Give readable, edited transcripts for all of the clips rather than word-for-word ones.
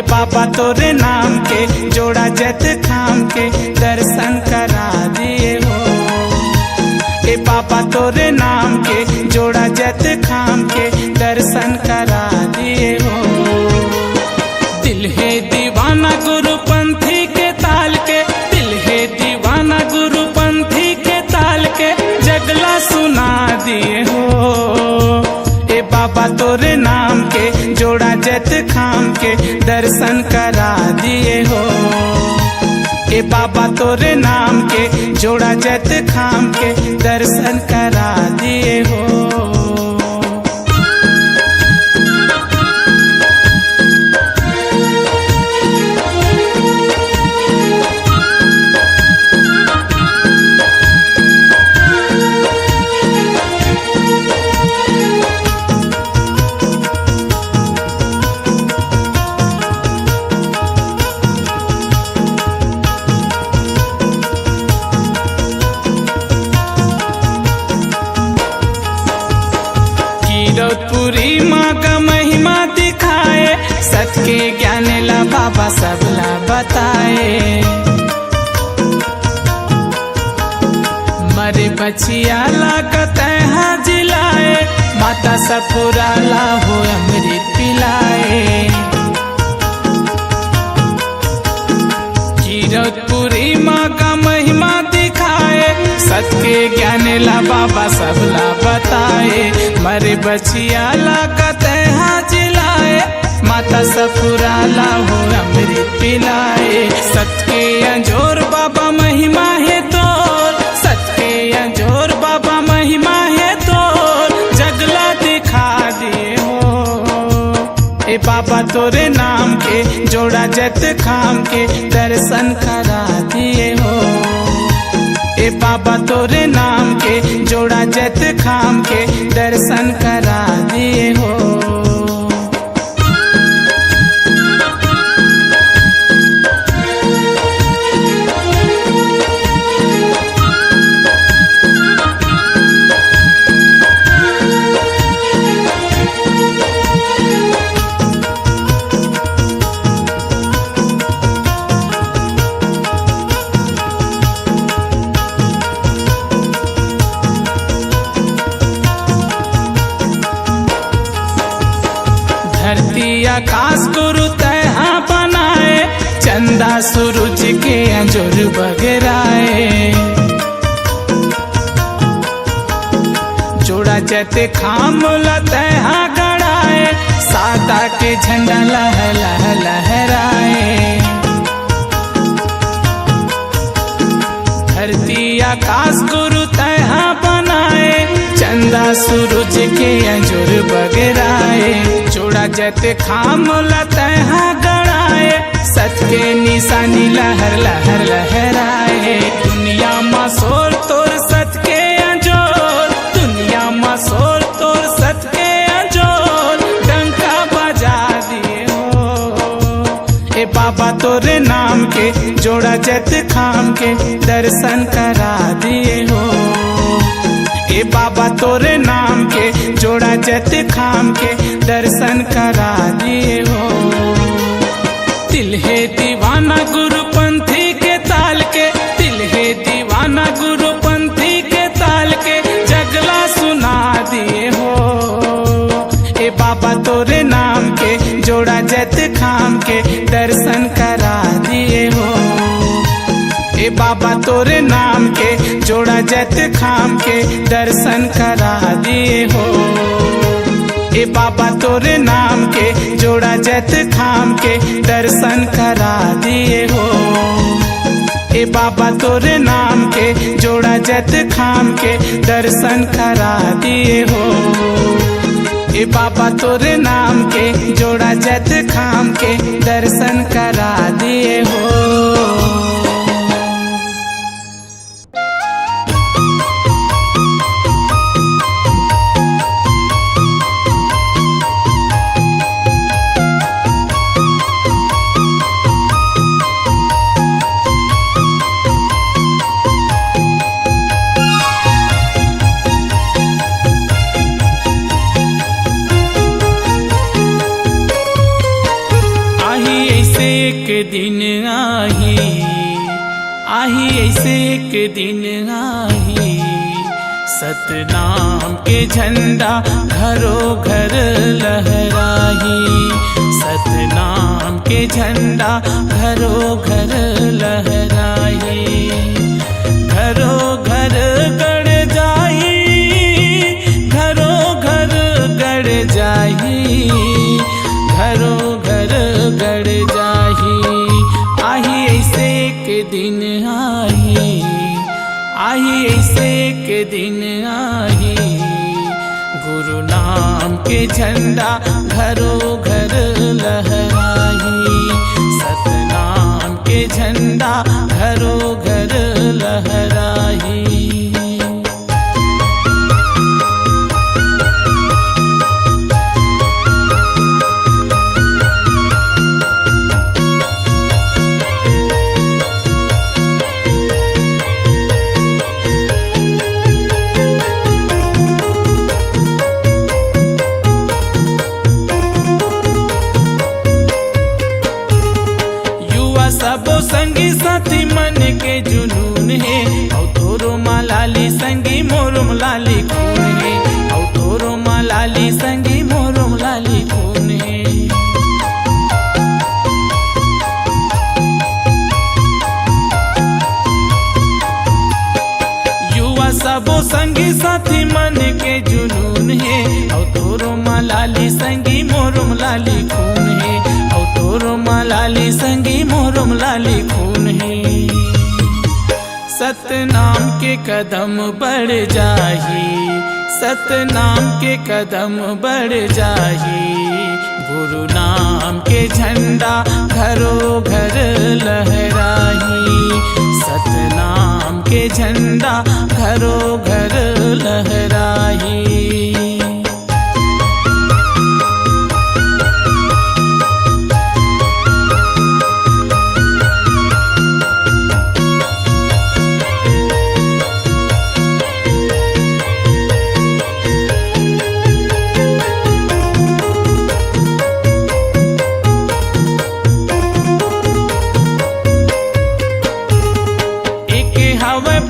ए बाबा तोरे नाम के जोड़ा जत खाम के दर्शन करा दिए हो। ए बाबा तोरे नाम के जोड़ा जत खाम के दर्शन करा दिए हो। दिल है दीवाना गुरु पंथी के ताल के, दिल है दीवाना गुरु पंथी के ताल के जगला सुना दिए हो। ए बाबा तोरे नाम के जोड़ा जत खाम के दर्शन करा दिए हो। ए बाबा तोरे नाम के जोड़ा जत खाम के दर्शन करा दिए हो। कीरतपुरी माँ का महिमा दिखाए, सत के ज्ञान ला बाबा सबला बताए। मरे बचिया ला कतहा जिलाए, माता सफुरा ला हो अमृत पिलाए। कीरतपुरी माँ का महिमा दिखाए, सत के ज्ञान ला बाबा सबला बताए। मरे बचिया ला कतहा जिलाए, माता सफुरा ला हो अमृत पिलाए। सत के अंजोर बाबा महिमा है तोर, सत के अंजोर बाबा महिमा है तोर जगला दिखा दिए हो। ए बाबा तोरे नाम के जोड़ा जत खाम के दर्शन करा दिए हो। ए बाबा तोरे नाम के जोड़ा जत खाम के दर्शन करा दिए हो। धरती आकाश गुरु तहा बनाए, चंदा सूरज के अंजुर बगराए। जोड़ा जत खाम तहा गड़ाए, सादा के झंडा लह लह लहराए। धरती आकाश गुरु तहा बनाए, चंदा सूरज के अंजुर बगराए। जोड़ा जत खाम तहा गड़ाए, सत के निशानी लहर लहर लहराए। दुनिया में सोर तोर सत के अंजोर, दुनिया में सोर तोर सत के अंजोर डंका बजा दिए हो। ए बाबा तोरे नाम के जोड़ा जत खाम के दर्शन करा दिए हो। ए बाबा तोरे नाम के जोड़ा जत खाम के दर्शन करा दिए हो। दिल है दीवाना गुरु पंथी के ताल के, दिल है दीवाना गुरु पंथी के ताल के जगला सुना दिए हो। ए बाबा तोरे नाम के जोड़ा जत खाम के दर्शन करा दिए हो। ए बाबा तोरे नाम के जोड़ा जत खाम के दर्शन करा दिए हो। ए बाबा तोरे नाम के जोड़ा जत खाम के दर्शन करा दिए हो। ए बाबा तोरे नाम के जोड़ा जत खाम के दर्शन करा दिए हो। ए बाबा तोरे नाम के जोड़ा जत खाम के दर्शन करा दिए हो। एक दिन आई, सतनाम के झंडा घरों घर लहराही। सतनाम के झंडा घरों घर लहराही। घरों घर गड़ जाही, घरों घर गड़ जाही, घरों घर गड़ जाही। आही ऐसे के दिन आई, आही ऐसे के दिन आई, गुरु नाम के झंडा घरों घर लहराही। सतनाम के झंडा घरों घर लहराही। सबो संगी साथी मन के जुनून है, औ तोरो मालाली संगी मोरम लाली खून है, औ तोरो मालाली संगी मोरम लाली खून है। युवा सबो संगी साथी मन के जुनून है, औ तोरो मालाली संगी मोरम लाली खून है, औ तोरो मालाली संगी मोरम लाली खून है। सतनाम के कदम बढ़ जाही, सतनाम के कदम बढ़ जाही, गुरु नाम के झंडा घरों घर लहराही। सतनाम के झंडा घरों घर लहराही।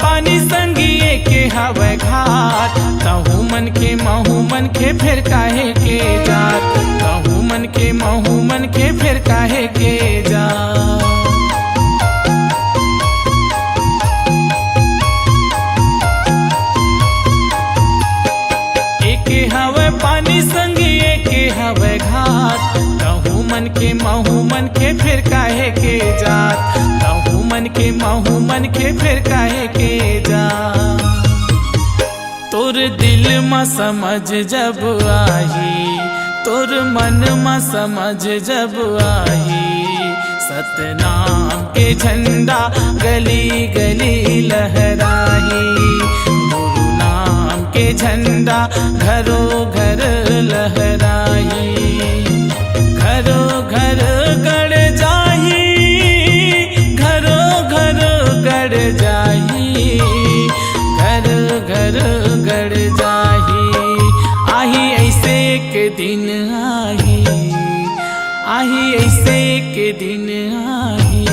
पानी संगी एक हवे घाट, कहूँ मन के महू मन के फिर काहे के जात, कहूँ मन के महू मन के फिर काहे के जात। एक हवे पानी संगी एक हवे घाट, कहूँ मन के महू मन के फिर काहे के जात, कहूँ मन के महू मन के फिर काहे के जा। तोर दिल में समझ जब आही, तोर मन में समझ जब आही, सतनाम के झंडा गली गली लहराही। गुरु नाम के झंडा घरों घर लहराही। घरों घर गड़ जाही, घरों घर गड़ जाही, घर घर गड़ जाही। आही ऐसे के दिन आई, आही ऐसे के दिन आई,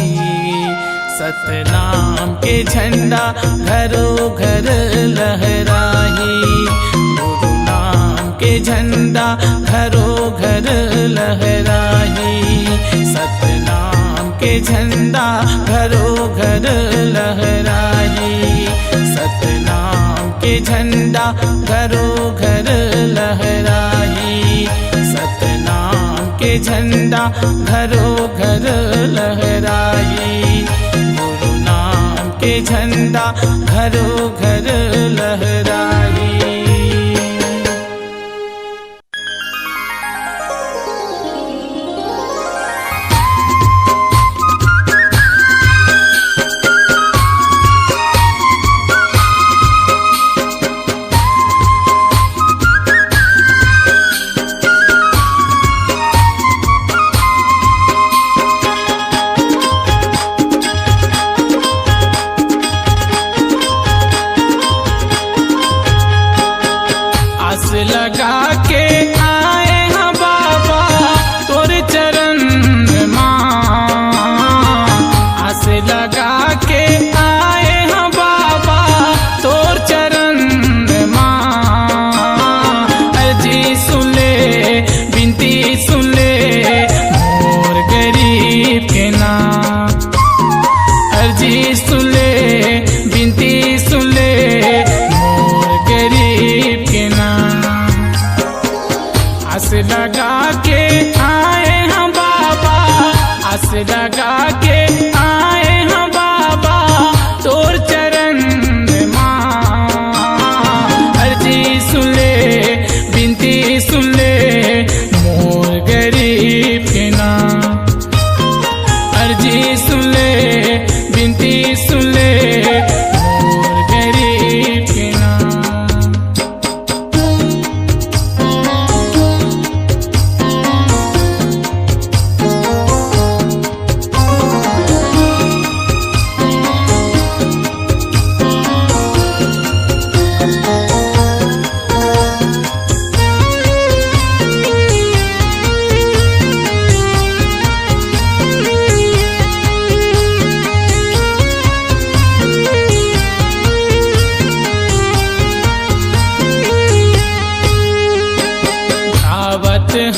सतनाम के झंडा घरों घर लहराही। गुरु नाम के झंडा घरों घर लहराही। सतनाम के झंडा घरों घर लहराही। सतनाम के झंडा घरों घर लहराही। सतनाम के झंडा घरों घर लहराही। गुरु नाम के झंडा घरों घर लहराही। लगा के आए हैं बाबा तोर चरण माँ, आस लगा के आए हैं बाबा लगा के आए हम बाबा तोर चरण माँ। अर्जी सुन ले बिनती सुन ले मोर गरीब के ना। अर्जी सुन ले बिनती सुन ले मोर गरीब के ना।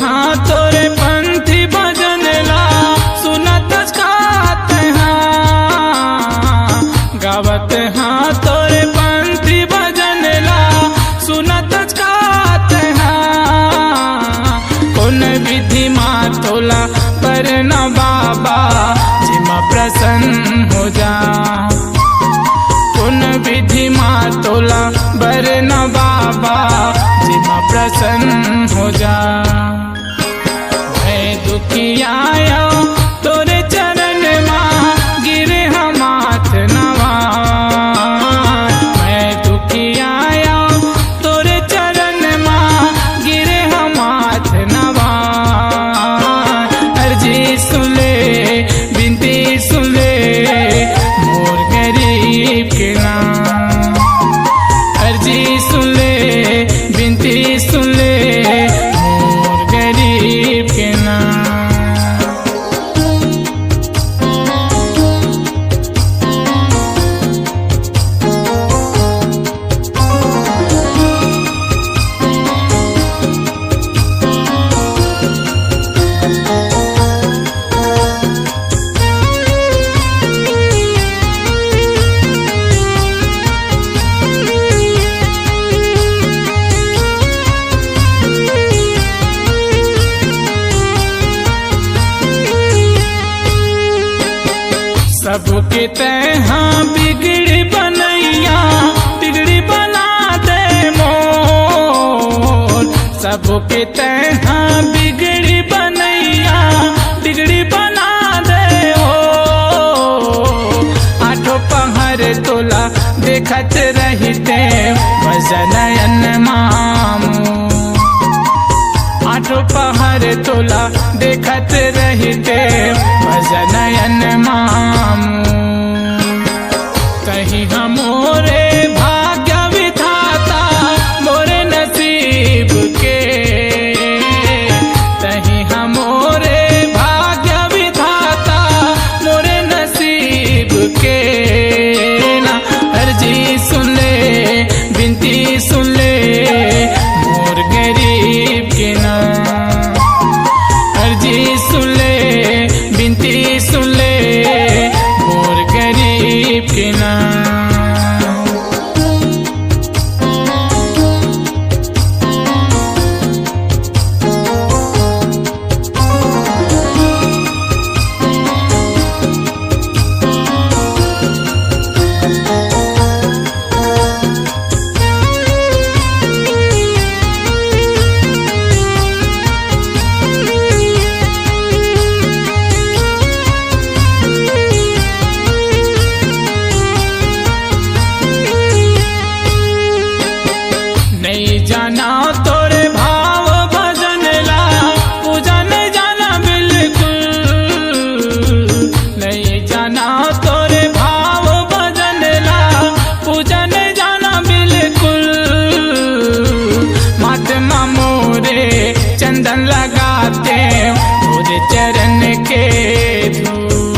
हाँ तोरे पंथी भजन ला सुनत गात हाँ। गावत हाँ तोरे पंथी भजन ला सुनत गात हाँ। कौन विधि माँ तोला पर न बाबा जिमा प्रसन्न हो जा। कौन विधि माँ तोला बर न बाबा जिमा प्रसन्न हो जा। मैं दुखी आया तोरे चरण माँ गिरे हम हाथ नवा। मैं दुखी आया तोरे चरण माँ गिरे हम हाथ नवा। अर्जी सुन ले बिनती सुन ले मोर गरीब के ना। अर्जी सुन ले बिनती सुन ले मोर गरीब के ना। सबके तैहा बिगड़ी बनैया बिगड़ी बना दे मोर। सबके तैहा बिगड़ी बनैया बिगड़ी बना दे हो। आठों पहर तोला देखत रहते भजनयन मामू। आठों पहर तोला देखत रहते भजनयन मामू। कहीं हमोरे भाग्य विधाता मोरे नसीब के। कहीं हमोरे भाग्य विधाता मोरे नसीब के ना। अर्जी सुन ले बिनती सुन ले मोर गरीब के ना। अर्जी सुन ले बिनती सुन ले मोर गरीब के ना। नहीं जाना तोरे भाव भजन ला पूजा नहीं जाना बिल्कुल। नहीं जाना तोरे भाव भजन ला पूजा नहीं जाना बिल्कुल। महात्मा मोरे चंदन लगाते मोरे चरण के धूल।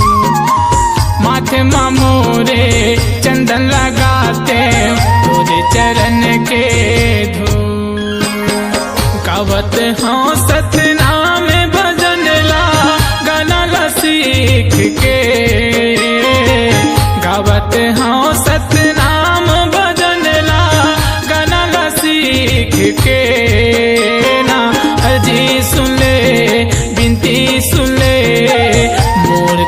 महात्मा मोरे चंदन लगाते मोरे चरण के धूल। गावत हाँ सतनाम भजन ला गाना ला सीख के। गावत हाँ सतनाम भजन ला गाना ला सीख के ना। अर्जी सुन ले बिनती सुन ले मोर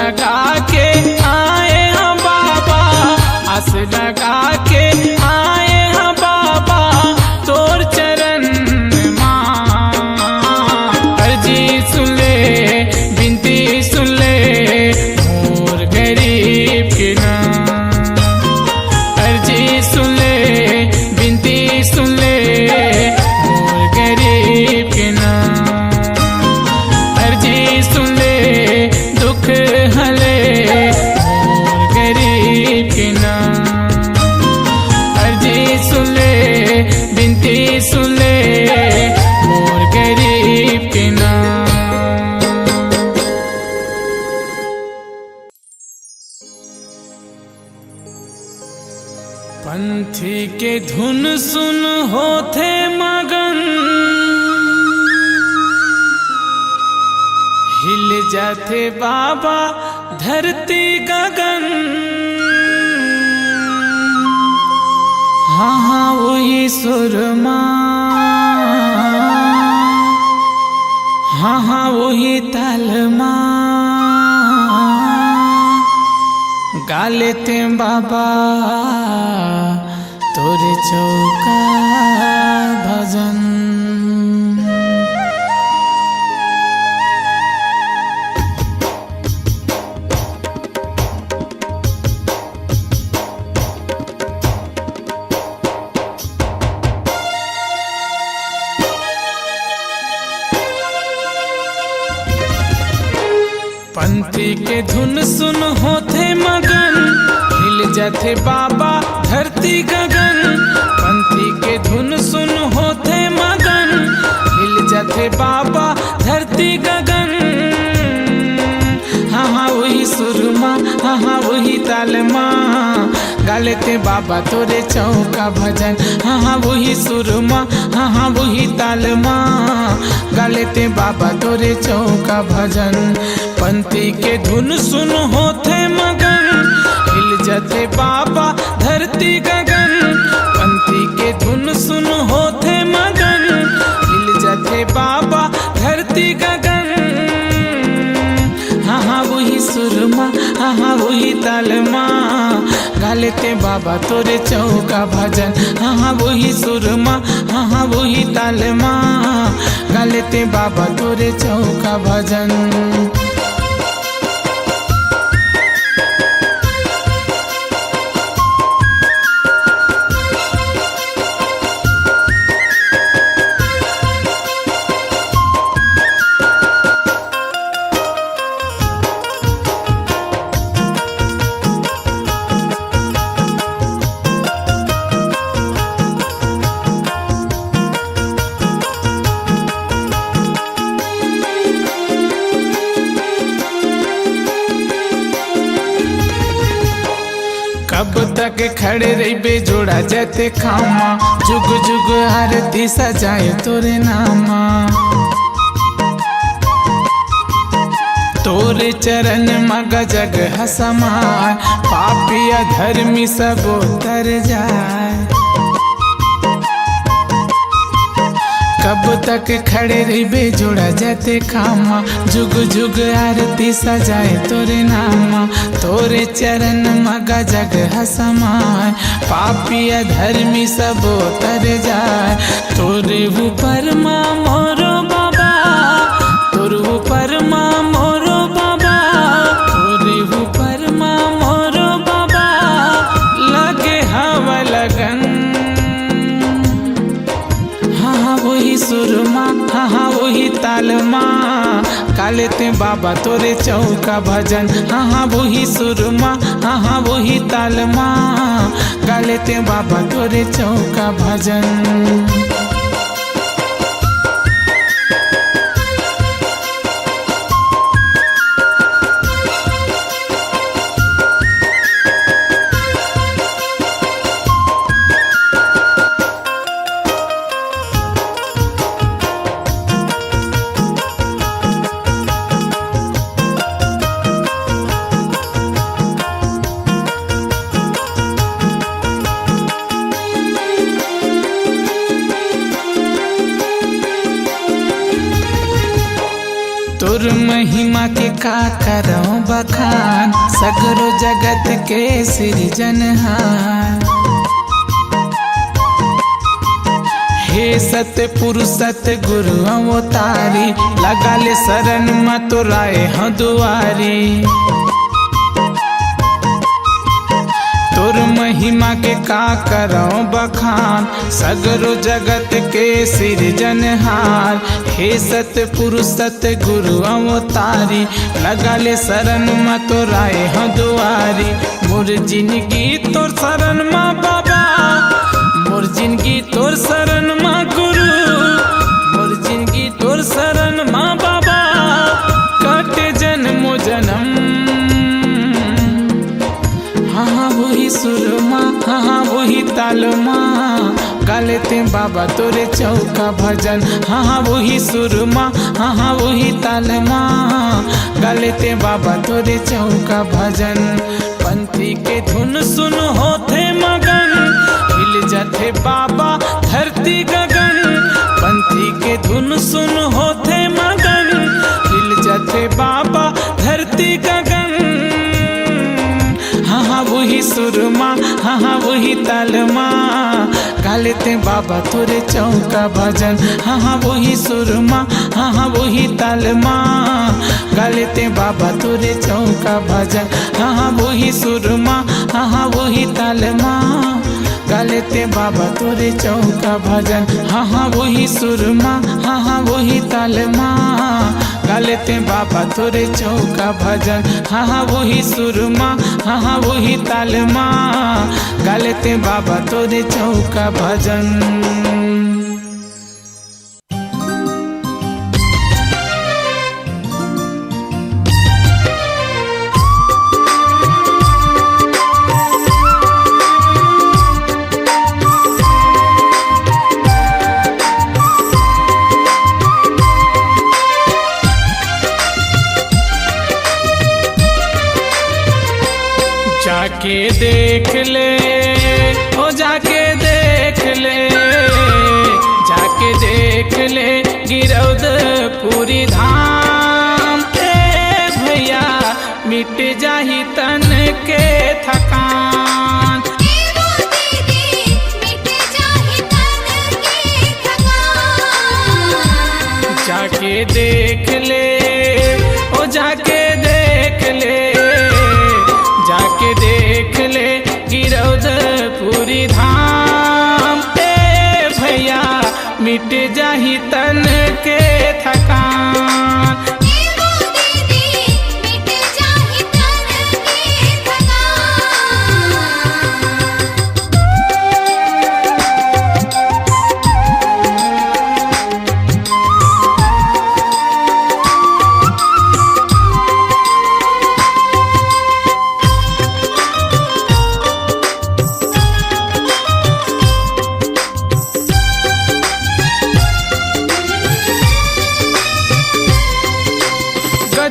लगा के आए हम बाबा, आस लगा के आए हम बाबा तोर चरण माँ। अर्जी सुन ले बिनती सुन ले मोर गरीब के नाम। अर्जी सुन ले बिनती सुन ले मोर गरीब के नाम। अर्जी सुन ले दुख हले मोर गरीब के नाम। अर्जी सुन ले बिनती सुन ले मोर गरीब के नाम। पंथी के धुन सुन होथे मगन, हिल जाते बाबा धरती गगन। हाँ हाँ वही सुरमा, हाँ हाँ वही तालमा, गा लेते बाबा तोरे चौका भजन। पंथी के धुन सुन होते मगन, हिल जाते बाबा धरती गगन। पंथी के धुन सुन होते मगन, हिल जाते बाबा धरती गगन। हाँ हाँ वही सुरमा, हाँ हाँ वही तालमा, गा लेते बाबा तोरे चौका भजन। हाँ हाँ वही सुरमा, हाँ हाँ वही तालमा, गा लेते बाबा तोरे चौका भजन। पंथी के धुन सुन होते मगन, हिल जाते बाबा धरती गगन। पंथी के धुन सुन होते मगन, हिल जाते बाबा धरती गगन। हाँ हाँ वही सुरमा, हाँ हाँ वही तालमा, गा लेते बाबा तोरे चौका भजन। हाँ हाँ वही सुरमा, हाँ हाँ वही तालमा, गा लेते बाबा तोरे चौका भजन। कब तक खड़े रही बेजोड़ा जते खामा, जुग जुग आरती सजाए तोरे नामा। तोरे चरण मग जग हसमाए, पापिया धर्मी सब उतर जाए। कब तक खड़े रही बेजोड़ा जते खामा, जुग जुग आरती सजाए तोरे नामा। तोरे चरण मगा जग हसमाए, पापिया धर्मी सब उतर जाए। तोरे ऊपर माँ मोरो बाबा, तोरे ऊपर माँ मोरो बाबा, तोरे ऊपर माँ मोरो बाबा, लगे हवा लगन। हाँ हाँ वही सुरमा, हाँ हाँ वही तालमा, गा लेते बाबा तोरे चौका भजन। हाँ हाँ वही सुरमा, हाँ हाँ वही तालमा, गा लेते बाबा तोरे चौका भजन। तोर महिमा के का करो बखान, सगरो जगत के सृजनहार। हे सत्य पुरुष सत्य गुरु अवतारी, लगा ले शरण में तोराए ह दुआरी। तोर महिमा के का करो बखान, सगरो जगत के सृजनहार। हे सत्य पुरुष सत्य गुरु अवतारी, लगा ले शरण में तोराए ह दुआरी। मोर जिंदगी तोर शरण में बाबा, मोर जिंदगी तोर शरण में गुरु, मोर जिंदगी तोर शरण में बाबा। कटे जन्मो जन्म, हाँ वही सुरमा, हाँ वही तालमा, गालेते बाबा तोरे चौका भजन। हाँ वही सुरमा, हाँ वही तालमा, गालेते बाबा तोरे चौका भजन। पंथी के धुन सुन होते मगन, हिल जाते बाबा धरती गगन। पंथी के धुन सुन होते मगन, हिल जाते बाबा धरती गगन। हाँ वही सुरमा, हाँ वही तालमा, गालेते बाबा तोरे चौका भजन। हाँ वही सुरमा, हाँ वही तालमा, गालेते बाबा तोरे चौका भजन। हाँ वही सुरमा, हाँ वही तालमा, गालेते बाबा तोरे चौका भजन। हाँ वही सुरमा, हाँ वही तालमा, गालेते बाबा तोरे चौका भजन। हाँ वही सुरमा, हाँ वही तालमा, गालेते बाबा तोरे चौका भजन। जाके देख ले, ओ जाके देख ले, जाके देख ले गिरौदपुरी धाम। ए भैया मिट जाही तन के थकान, जाके देख ले, ओ जाके देख ले, जाके देख ले गिरौदपुरी धाम। ए भैया मिट जाही तन के थकान,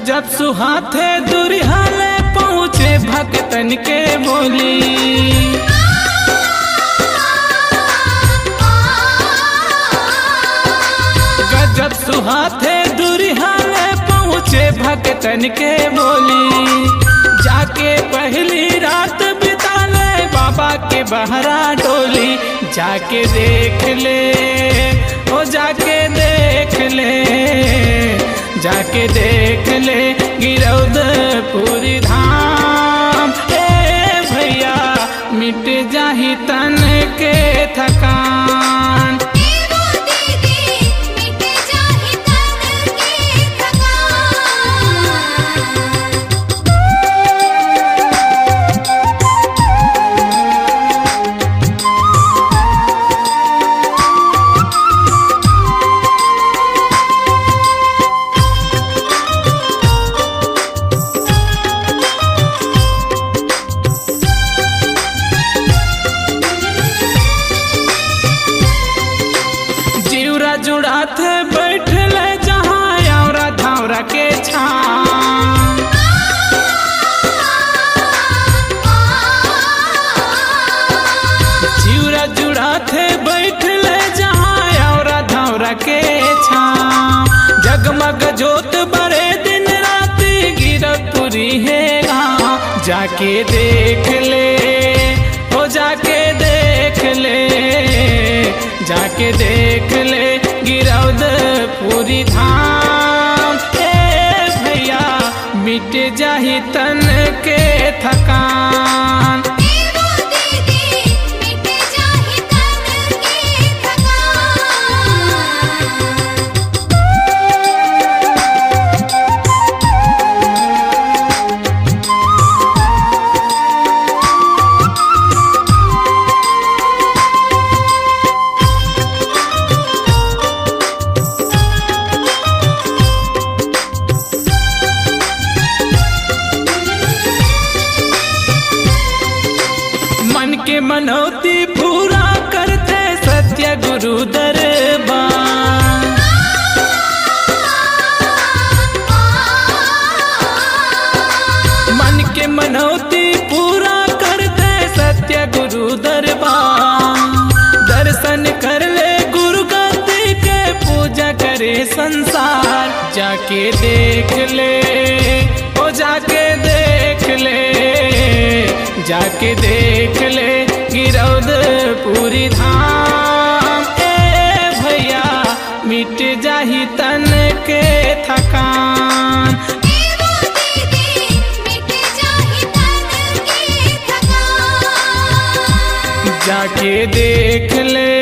जब सुहाथे दुरिहा में पहुँचे भक्तन के बोली। गजब सुहाथे दुरिहा में पहुँचे भक्तन के बोली। जाके पहली रात बिता ले बाबा के बहरा डोली। जाके देख ले, ओ जाके देख ले, जाके देख ले गिरौदपुरी धाम। ए भैया मिट जाही तन के थकान, जुड़ाते बैठल जहाँ औरा धावरा के छाम। चिउरा जुड़ाते बैठल जहाँ औरा धावरा के छाम। जगमग जोत बरे जाके देख ले, हो जाके देख ले, जाके देख ले गिरौदपुरी धाम। ए भैया मिट जाही तन के थकान। मनौती पूरा करते सत्य गुरु दरबार। मन के मनौती पूरा करते सत्य गुरु दरबार। दर्शन कर ले गुरु गद्दी के, पूजा करे संसार। जाके देख ले, ओ जाके देख ले, जाके देख ले गिरौदपुरी धाम। ए भैया मिट जाही तन के थकान। जाके देख ले,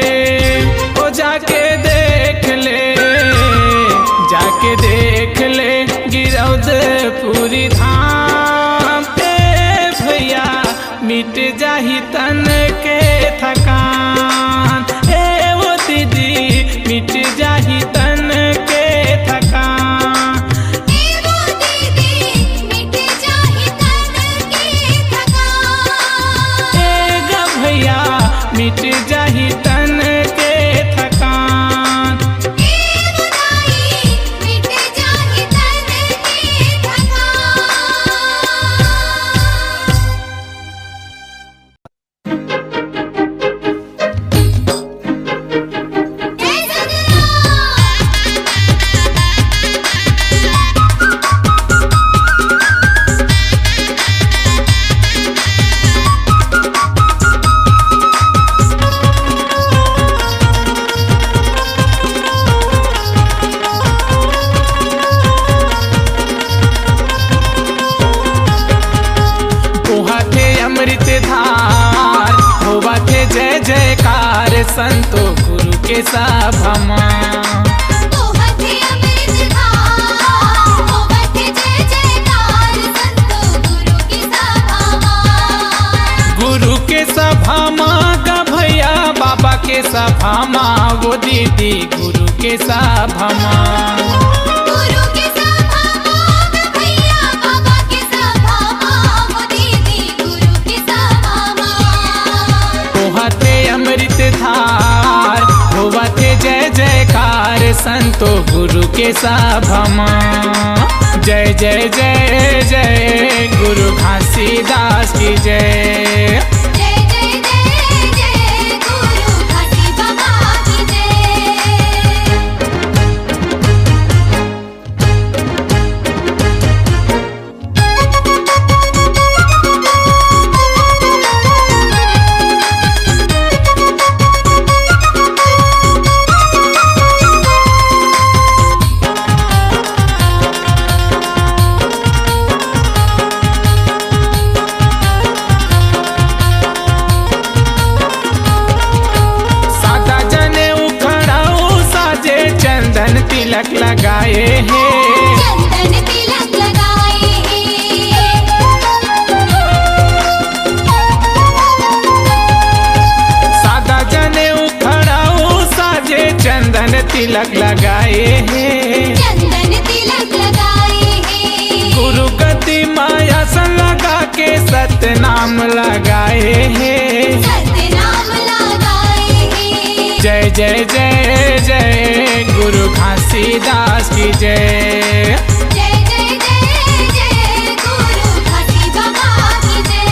ओ जाके देख ले, जाके देख ले गिरौदपुरी धाम। ए भैया मिट जाही तन के थकान। ए वो दीदी मिट जाही तन के थकान। ए वो दीदी मिट जाही तन के थकान। ए गा भैया मिट जाही तन के थकान। ए बुदाई मिट जाही तन के थकान। संतो गुरु के सभा गुरु के सभा का भैया बाबा के सभा माँ। वो दीदी गुरु के सभा धार होवते जय जयकार संतो गुरु के सभा जय जय जय जय गुरु घासीदास की जय। तिलक लगाए हैं, चंदन तिलक लगाए हैं। सादा जने उखड़ाओ साजे चंदन तिलक लगाए हैं, चंदन तिलक लगाए हैं। गुरु गति माया सन लगा के सतनाम लगाए हैं, सतनाम लगाए हैं। जय जय जय जय गुरु घासीदास की जय। जय जय जय जय गुरु घासी बाबा की जय।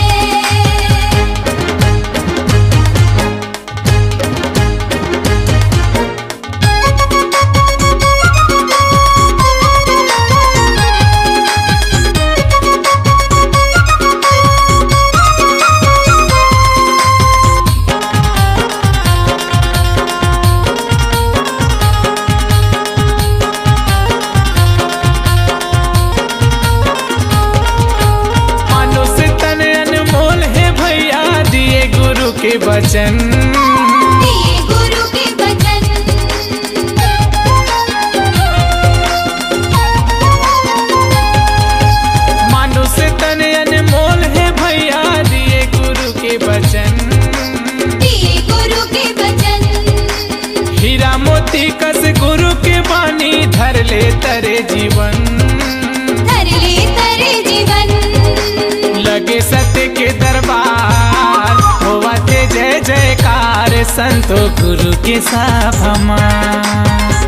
के वचन, दिए गुरु के वचन। मानुष तन अनमोल है भैया, दिए गुरु के वचन, दिए गुरु के वचन। हीरा मोती कस गुरु के बानी, धर ले तरे जीवन, धर ले तरे जीवन। लगे सत्य के दरबार, होवा थे जय जयकार, संतो गुरु के सभा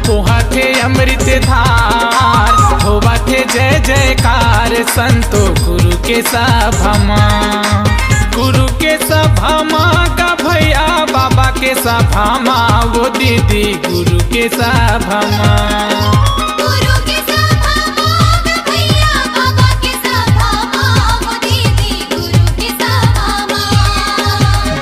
पोहा थे अमृत धार, होवा थे जय जयकार, संतो गुरु के सभा गुरु के सभा का भैया, बाबा के सभा वो दीदी गुरु के सभा गुरु के सभा माँ भैया, बाबा के सभा माँ वो दीदी गुरु के सभा माँ।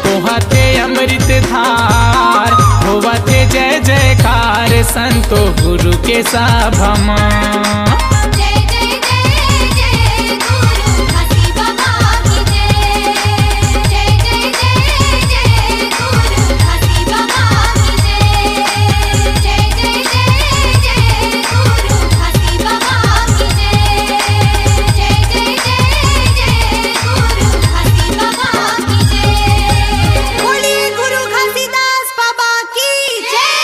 पोहा थे अमृत धार, होवा थे जय जयकार, संतो गुरु के सभा जय जय जय जय गुरु घासी बाबा की जय। जय जय जय जय गुरु घासी बाबा की जय। जय जय जय जय गुरु घासी बाबा की जय। जय जय जय जय गुरु घासी बाबा की जय। बोलिए गुरु घासीदास बाबा की जय।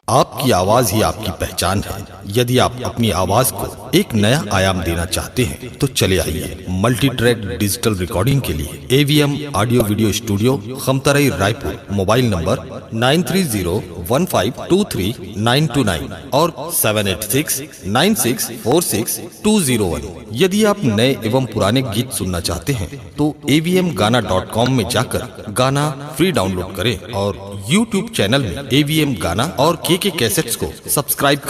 आपकी आवाज ही आपकी पहचान है। यदि आप अपनी आवाज को एक नया आयाम देना चाहते हैं तो चले आइए मल्टी ट्रैक डिजिटल रिकॉर्डिंग के लिए AVM audio video studio, Khamtarai, Raipur. Mobile number 9301523929 और 7869646201। यदि आप नए एवं पुराने गीत सुनना चाहते हैं तो avmgana.com में जाकर गाना फ्री डाउनलोड करें और YouTube चैनल में AVM गाना और KK कैसेट्स को सब्सक्राइब करें।